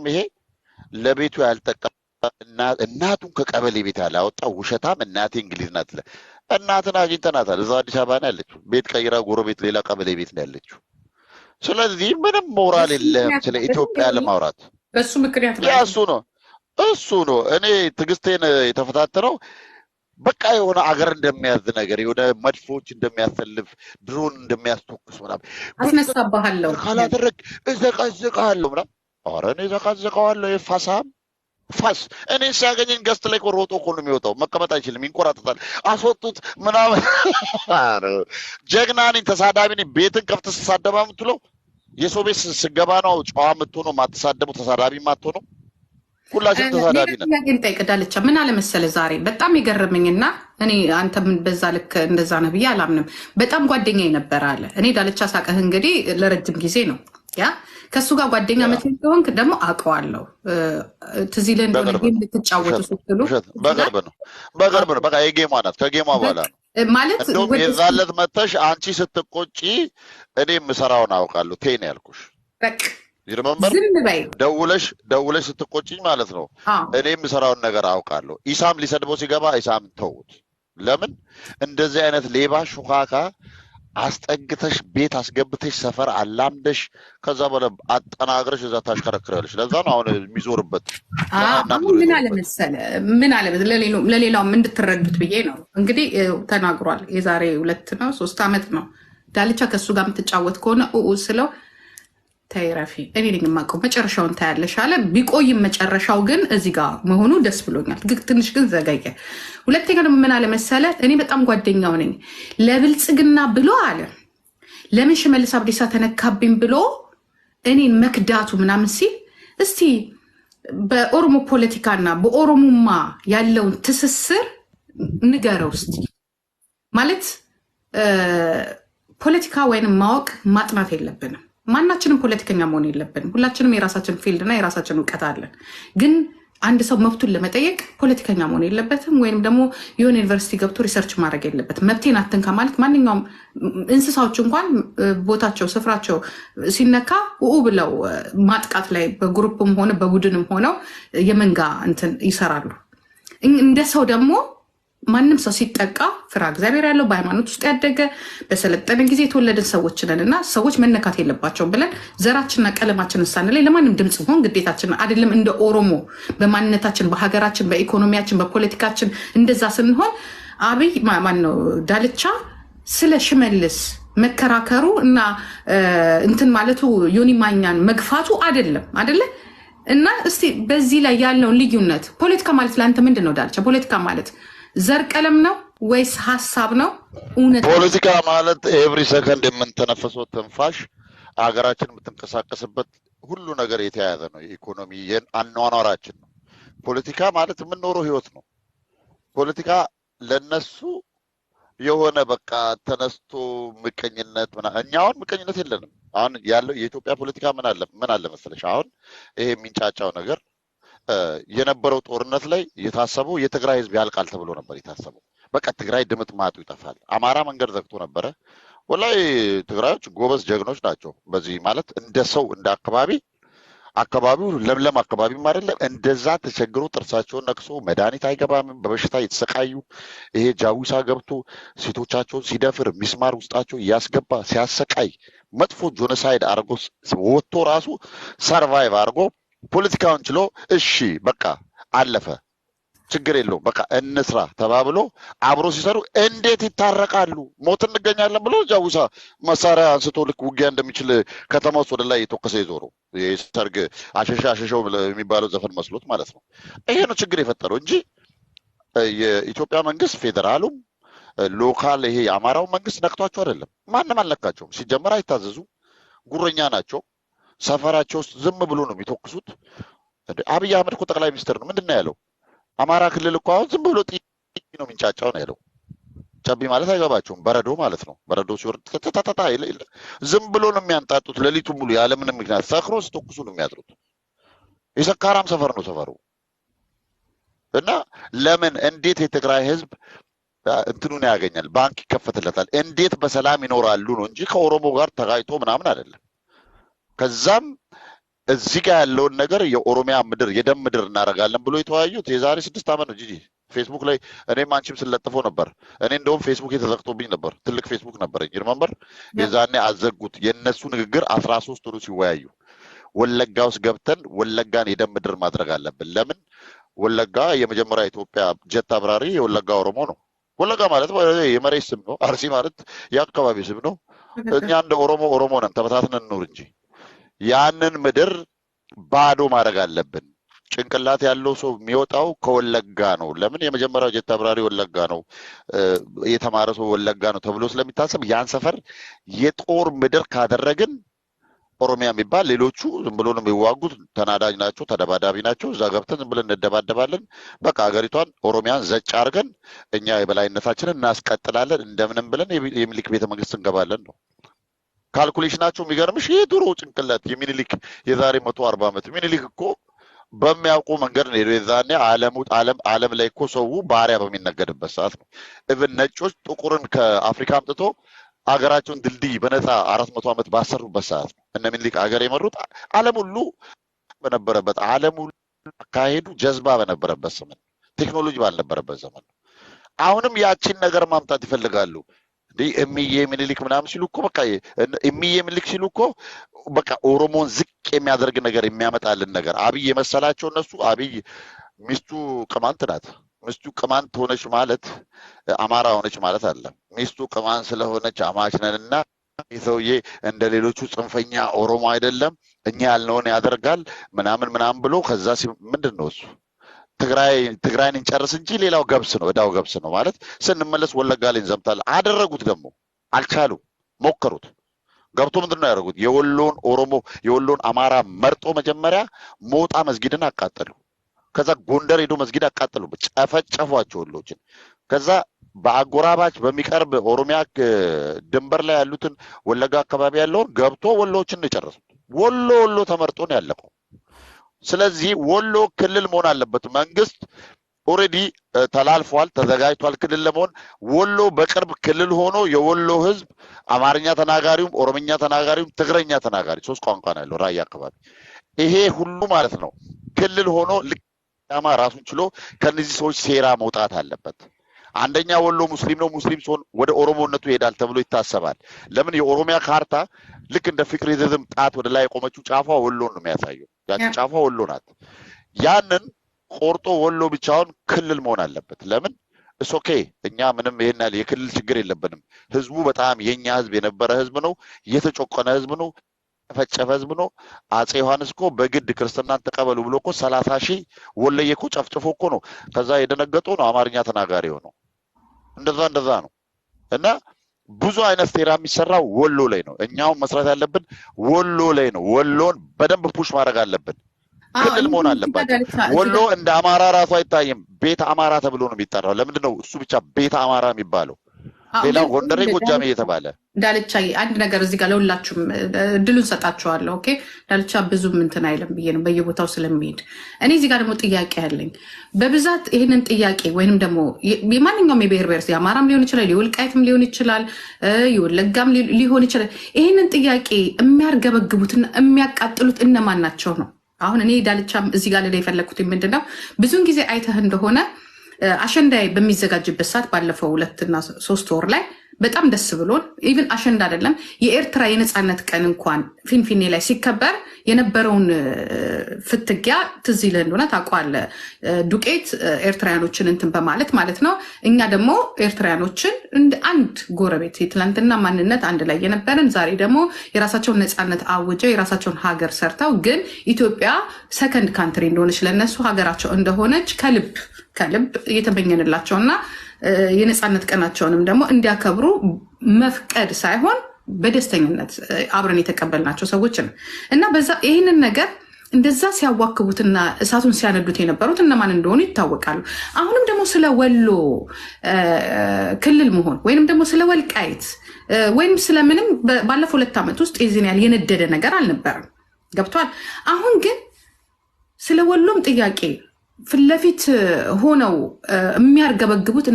ይሄ ለቤቱ ያልጠቀም እናቱን ከቀበሌ ቤት ያላወጣው ውሸታም እናቴ እንግሊዝ ናት እናትን አግኝተናታል እዛው አዲስ አበባ ነው ያለችው ቤት ቀይራ ጎረቤት ሌላ ቀበሌ ቤት ነው ያለችው ስለዚህ ምንም ሞራል የለም ስለ ኢትዮጵያ ለማውራት በሱ ምክንያት እሱ ነው እኔ ትግስቴን የተፈታተነው በቃ የሆነ አገር እንደሚያዝ ነገር የሆነ መድፎች እንደሚያሰልፍ ድሮን እንደሚያስተኩስ ምናምን አስነሳባለሁ ካላደረግ እዘቀዝቃለሁ ምናምን ኧረ እኔ እዘቀዝቀዋለሁ የፋሳም ፋስ እኔ ሲያገኘኝ ገስት ላይ ቆሮጦ እኮ ነው የሚወጣው መቀመጥ አይችልም ይንቆራጠጣል አስወጡት ምናምን ጀግና ነኝ ተሳዳቢ ነኝ ቤትን ከፍተ ተሳደባ የምትለው የሰው ቤት ስገባ ነው ጨዋ የምትሆነው ማትሳደበው ተሳዳቢ ማትሆነው ሁላችን ተሳዳቢ ነን ግን ጠይቀዳለች ምን አለ መሰለ ዛሬ በጣም ይገርመኝና እኔ አንተ ምን በዛ ልክ እንደዛ ነው ብዬ አላምንም በጣም ጓደኛዬ ነበር አለ እኔ ዳልቻ ሳቀህ እንግዲህ ለረጅም ጊዜ ነው ያ ከሱ ጋር ጓደኛ መቼ እንደሆንክ ደግሞ አውቀዋለሁ ትዝ ይልህ እንደሆነ ጌም ልትጫወቱ ስትሉ በቅርብ ነው በቃ የጌሟ ናት ከጌሟ በኋላ ነው ማለት የዛለት መተሽ አንቺ ስትቆጪ እኔ የምሰራውን አውቃለሁ ቴን ያልኩሽ በቃ ይረመምበር ደውለሽ ስትቆጪኝ ማለት ነው እኔ የምሰራውን ነገር አውቃለሁ ኢሳም ሊሰድበው ሲገባ ኢሳም ተውት ለምን እንደዚህ አይነት ሌባ ሹካካ አስጠግተሽ ቤት አስገብተሽ ሰፈር አላምደሽ ከዛ በኋላ አጠናግረሽ እዛ ታሽከረክራለሽ ለዛ ነው አሁን የሚዞርበት ምን አለ ለሌላውም እንድትረዱት ብዬ ነው እንግዲህ ተናግሯል የዛሬ 2 ነው 3 ዓመት ነው ዳልቻ ከሱ ጋር የምትጫወት ከሆነ ስለው ታይራፊ እኔ ነኝ የማውቀው መጨረሻውን ታያለሽ አለ ቢቆይም መጨረሻው ግን እዚህ ጋር መሆኑ ደስ ብሎኛል ትንሽ ግን ዘገየ ሁለተኛ ደግሞ ምን አለ መሰለ እኔ በጣም ጓደኛው ነኝ ለብልጽግና ብሎ አለ ለምን ሽመልስ አብዲሳ ተነካብኝ ብሎ እኔን መክዳቱ ምናምን ሲል እስቲ በኦሮሞ ፖለቲካና በኦሮሞማ ያለውን ትስስር ንገረው እስቲ ማለት ፖለቲካ ወይንም ማወቅ ማጥናት የለብንም ማናችንም ፖለቲከኛ መሆን የለብንም ሁላችንም የራሳችን ፊልድ እና የራሳችን እውቀት አለን ግን አንድ ሰው መብቱን ለመጠየቅ ፖለቲከኛ መሆን የለበትም ወይንም ደግሞ የሆነ ዩኒቨርሲቲ ገብቶ ሪሰርች ማድረግ የለበትም መብቴን አትንካ ማለት ማንኛውም እንስሳዎች እንኳን ቦታቸው ስፍራቸው ሲነካ ብለው ማጥቃት ላይ በግሩፕም ሆነ በቡድንም ሆነው የመንጋ እንትን ይሰራሉ እንደ ሰው ደግሞ ማንም ሰው ሲጠቃ ፍራ እግዚአብሔር ያለው በሃይማኖት ውስጥ ያደገ በሰለጠነ ጊዜ የተወለደን ሰዎች ነን እና ሰዎች መነካት የለባቸውም ብለን ዘራችንና ቀለማችንን ሳንለይ ለማንም ድምፅ ሆን ግዴታችን አይደለም እንደ ኦሮሞ በማንነታችን በሀገራችን በኢኮኖሚያችን በፖለቲካችን እንደዛ ስንሆን አብይ ማነው ዳልቻ ስለ ሽመልስ መከራከሩ እና እንትን ማለቱ ዮኒ ማኛን መግፋቱ አይደለ እና እስቲ በዚህ ላይ ያለውን ልዩነት ፖለቲካ ማለት ለአንተ ምንድን ነው ዳልቻ ፖለቲካ ማለት ዘር ቀለም ነው ወይስ ሐሳብ ነው እውነት ፖለቲካ ማለት ኤቭሪ ሰከንድ የምንተነፈሰው ትንፋሽ አገራችን የምትንቀሳቀስበት ሁሉ ነገር የተያያዘ ነው ኢኮኖሚ አኗኗራችን ነው ፖለቲካ ማለት የምንኖረው ህይወት ነው ፖለቲካ ለነሱ የሆነ በቃ ተነስቶ ምቀኝነት እኛውን ምቀኝነት የለንም አሁን ያለው የኢትዮጵያ ፖለቲካ ምን አለ መሰለሽ አሁን ይሄ የሚንጫጫው ነገር የነበረው ጦርነት ላይ የታሰበው የትግራይ ህዝብ ያልቃል ተብሎ ነበር የታሰበው በቃ ትግራይ ድምጥ ማጡ ይጠፋል አማራ መንገድ ዘግቶ ነበር ወላይ ትግራዮች ጎበዝ ጀግኖች ናቸው በዚህ ማለት እንደ ሰው እንደ አካባቢው ለምለም አካባቢ አይደለም እንደዛ ተቸግሮ ጥርሳቸውን ነክሶ መድኃኒት አይገባም በበሽታ የተሰቃዩ ይሄ ጃዊሳ ገብቶ ሴቶቻቸውን ሲደፍር ሚስማር ውስጣቸው ያስገባ ሲያሰቃይ መጥፎ ጆኖሳይድ አርጎ ወጥቶ ራሱ ሰርቫይቭ አርጎ ፖለቲካውን ችሎ እሺ በቃ አለፈ ችግር የለው በቃ እንስራ ተባብሎ አብሮ ሲሰሩ እንዴት ይታረቃሉ ሞት እንገኛለን ብሎ ጃውሳ መሳሪያ አንስቶ ልክ ውጊያ እንደሚችል ከተማ ውስጥ ወደ ላይ የተወከሰ ይዞሩ የሰርግ አሸሻው የሚባለው ዘፈን መስሎት ማለት ነው ይሄ ነው ችግር የፈጠረው እንጂ የኢትዮጵያ መንግስት ፌደራሉም ሎካል ይሄ የአማራው መንግስት ነክቷቸው አይደለም ማንንም አልነካቸውም ሲጀመር አይታዘዙ ጉረኛ ናቸው ሰፈራቸው ውስጥ ዝም ብሎ ነው የሚተኩሱት አብይ አህመድ እኮ ጠቅላይ ሚኒስትር ነው ምንድነው ያለው አማራ ክልል እኮ አሁን ዝም ብሎ ጥይት ነው የሚንጫጫው ነው ያለው ጨቢ ማለት አይገባቸውም በረዶ ማለት ነው በረዶ ሲወርድ ተታታታ ዝም ብሎ ነው የሚያንጣጡት ለሊቱ ሙሉ ያለ ምንም ምክንያት ሰክሮ ሲተኩሱ ነው የሚያድሩት የሰካራም ሰፈር ነው ሰፈሩ እና ለምን እንዴት የትግራይ ህዝብ እንትኑን ያገኛል ባንክ ይከፈትለታል እንዴት በሰላም ይኖራሉ ነው እንጂ ከኦሮሞ ጋር ተጋይቶ ምናምን አይደለም ከዛም እዚህ ጋር ያለውን ነገር የኦሮሚያ ምድር የደም ምድር እናደርጋለን ብሎ የተወያዩት የዛሬ 6 ዓመት ነው። ጂጂ ፌስቡክ ላይ እኔም አንቺም ስለጥፎ ነበር። እኔ እንደውም ፌስቡክ የተዘግቶብኝ ነበር። ትልቅ ፌስቡክ ነበረኝ ሪመምበር። የዛኔ አዘጉት። የነሱ ንግግር 13 ሆኖ ሲወያዩ ወለጋ ውስጥ ገብተን ወለጋን የደም ምድር ማድረግ አለብን። ለምን ወለጋ የመጀመሪያ ኢትዮጵያ ጀት አብራሪ የወለጋ ኦሮሞ ነው። ወለጋ ማለት የመሬት ስም ነው። አርሲ ማለት የአካባቢ ስም ነው። እኛ እንደ ኦሮሞ ነን፣ ተበታትነን እንኑር እንጂ ያንን ምድር ባዶ ማድረግ አለብን። ጭንቅላት ያለው ሰው የሚወጣው ከወለጋ ነው። ለምን የመጀመሪያው ጀት አብራሪ ወለጋ ነው፣ የተማረ ሰው ወለጋ ነው ተብሎ ስለሚታሰብ ያን ሰፈር የጦር ምድር ካደረግን ኦሮሚያ የሚባል ሌሎቹ ዝም ብሎ ነው የሚዋጉት፣ ተናዳጅ ናቸው፣ ተደባዳቢ ናቸው። እዛ ገብተን ዝም ብለን እንደባደባለን። በቃ ሀገሪቷን ኦሮሚያን ዘጭ አድርገን እኛ የበላይነታችንን እናስቀጥላለን፣ እንደምንም ብለን የሚኒሊክ ቤተመንግስት እንገባለን ነው ካልኩሌሽናቸው። የሚገርምሽ ይህ ድሮ ጭንቅላት የሚኒሊክ የዛሬ 140 ዓመት ሚኒሊክ እኮ በሚያውቁ መንገድ ነው የዛኔ ዓለም ላይ እኮ ሰው ባሪያ በሚነገድበት ሰዓት ነው። እብን ነጮች ጥቁርን ከአፍሪካ አምጥቶ አገራቸውን ድልድይ በነፃ 400 ዓመት ባሰሩበት ሰዓት ነው እነ ሚኒሊክ አገር የመሩት። ዓለም ሁሉ በነበረበት ዓለም ሁሉ አካሄዱ ጀዝባ በነበረበት ዘመን፣ ቴክኖሎጂ ባልነበረበት ዘመን ነው። አሁንም ያቺን ነገር ማምጣት ይፈልጋሉ። እምዬ ሚኒሊክ ምናምን ሲሉ እኮ በቃ እምዬ ሚኒሊክ ሲሉ እኮ በቃ ኦሮሞን ዝቅ የሚያደርግ ነገር የሚያመጣልን ነገር አብይ የመሰላቸው እነሱ። አብይ ሚስቱ ቅማንት ናት። ሚስቱ ቅማንት ሆነች ማለት አማራ ሆነች ማለት አለ። ሚስቱ ቅማንት ስለሆነች አማች ነንና ሰውዬ እንደ ሌሎቹ ጽንፈኛ ኦሮሞ አይደለም፣ እኛ ያልነውን ያደርጋል ምናምን ብሎ ከዛ ምንድን ነው እሱ ትግራይን እንጨርስ እንጂ ሌላው ገብስ ነው፣ እዳው ገብስ ነው ማለት ስንመለስ ወለጋ ላይ እንዘምታለን። አደረጉት ደግሞ አልቻሉ፣ ሞከሩት። ገብቶ ምንድን ነው ያደረጉት? የወሎን ኦሮሞ የወሎን አማራ መርጦ መጀመሪያ ሞጣ መስጊድን አቃጠሉ። ከዛ ጎንደር ሄዶ መስጊድ አቃጠሉ፣ ጨፈጨፏቸው ወሎችን። ከዛ በአጎራባች በሚቀርብ ኦሮሚያ ድንበር ላይ ያሉትን ወለጋ አካባቢ ያለውን ገብቶ ወሎችን ነው የጨረሱት። ወሎ ተመርጦ ነው ያለቀው። ስለዚህ ወሎ ክልል መሆን አለበት። መንግስት ኦሬዲ ተላልፏል፣ ተዘጋጅቷል ክልል ለመሆን። ወሎ በቅርብ ክልል ሆኖ የወሎ ህዝብ አማርኛ ተናጋሪውም ኦሮምኛ ተናጋሪውም ትግረኛ ተናጋሪ 3 ቋንቋ ነው ያለው ራያ አካባቢ። ይሄ ሁሉ ማለት ነው ክልል ሆኖ ልክማ ራሱን ችሎ ከነዚህ ሰዎች ሴራ መውጣት አለበት። አንደኛ ወሎ ሙስሊም ነው፣ ሙስሊም ሲሆን ወደ ኦሮሞነቱ ይሄዳል ተብሎ ይታሰባል። ለምን የኦሮሚያ ካርታ ልክ እንደ ፍቅሪዝም ጣት ወደ ላይ የቆመችው ጫፏ ወሎን ነው የሚያሳየው። ያቺ ጫፏ ወሎ ናት። ያንን ቆርጦ ወሎ ብቻውን ክልል መሆን አለበት። ለምን ኦኬ እኛ ምንም ይሄን ያህል የክልል ችግር የለብንም። ህዝቡ በጣም የኛ ህዝብ የነበረ ህዝብ ነው፣ የተጮቀነ ህዝብ ነው፣ ተፈጨፈ ህዝብ ነው። አጼ ዮሐንስ እኮ በግድ ክርስትናን ተቀበሉ ብሎ እኮ 30 ሺህ ወለየ እኮ ጨፍጭፎ እኮ ነው ከዛ የደነገጡ ነው አማርኛ ተናጋሪ ሆነው። እንደዛ ነው። እና ብዙ አይነት ሴራ የሚሰራው ወሎ ላይ ነው። እኛውን መስራት ያለብን ወሎ ላይ ነው። ወሎን በደንብ ፑሽ ማድረግ አለብን። ክልል መሆን አለበት። ወሎ እንደ አማራ ራሱ አይታይም። ቤተ አማራ ተብሎ ነው የሚጠራው። ለምንድን ነው እሱ ብቻ ቤተ አማራ የሚባለው? ሌላው ጎንደሬ ጎጃሜ እየተባለ ዳልቻ። አንድ ነገር እዚህ ጋር ለሁላችሁም እድሉን ሰጣችኋለሁ። ኦኬ ዳልቻ ብዙም እንትን አይልም ብዬ ነው በየቦታው ስለሚሄድ። እኔ እዚህ ጋር ደግሞ ጥያቄ ያለኝ በብዛት ይህንን ጥያቄ ወይንም ደግሞ የማንኛውም የብሔር ብሔረሰብ የአማራም ሊሆን ይችላል፣ የወልቃይትም ሊሆን ይችላል፣ የወለጋም ሊሆን ይችላል። ይህንን ጥያቄ የሚያርገበግቡትና የሚያቃጥሉት እነማን ናቸው ነው? አሁን እኔ ዳልቻም እዚህ ጋር ላይ የፈለግኩት ምንድነው ብዙውን ጊዜ አይተህ እንደሆነ አሸንዳ በሚዘጋጅበት ሰዓት ባለፈው 2 እና 3 ወር ላይ በጣም ደስ ብሎን ኢቭን አሸንዳ አይደለም የኤርትራ የነፃነት ቀን እንኳን ፊንፊኔ ላይ ሲከበር የነበረውን ፍትጊያ ትዝ ይልህ እንደሆነ ታውቀዋለህ። ዱቄት ኤርትራያኖችን እንትን በማለት ማለት ነው። እኛ ደግሞ ኤርትራያኖችን እንደ አንድ ጎረቤት የትላንትና ማንነት አንድ ላይ የነበረን ዛሬ ደግሞ የራሳቸውን ነፃነት አውጀው የራሳቸውን ሀገር ሰርተው ግን ኢትዮጵያ ሰከንድ ካንትሪ እንደሆነች ለነሱ ሀገራቸው እንደሆነች ከልብ እየተመኘንላቸውና የነፃነት ቀናቸውንም ደግሞ እንዲያከብሩ መፍቀድ ሳይሆን በደስተኝነት አብረን የተቀበልናቸው ሰዎች ነው እና በዛ ይህንን ነገር እንደዛ ሲያዋክቡትና እሳቱን ሲያነዱት የነበሩት እነማን እንደሆኑ ይታወቃሉ። አሁንም ደግሞ ስለ ወሎ ክልል መሆን ወይንም ደግሞ ስለ ወልቃይት ወይም ስለምንም ባለፈው 2 ዓመት ውስጥ የዚህን ያህል የነደደ ነገር አልነበረም። ገብቷል። አሁን ግን ስለ ወሎም ጥያቄ ፊት ለፊት ሆነው የሚያርገበግቡት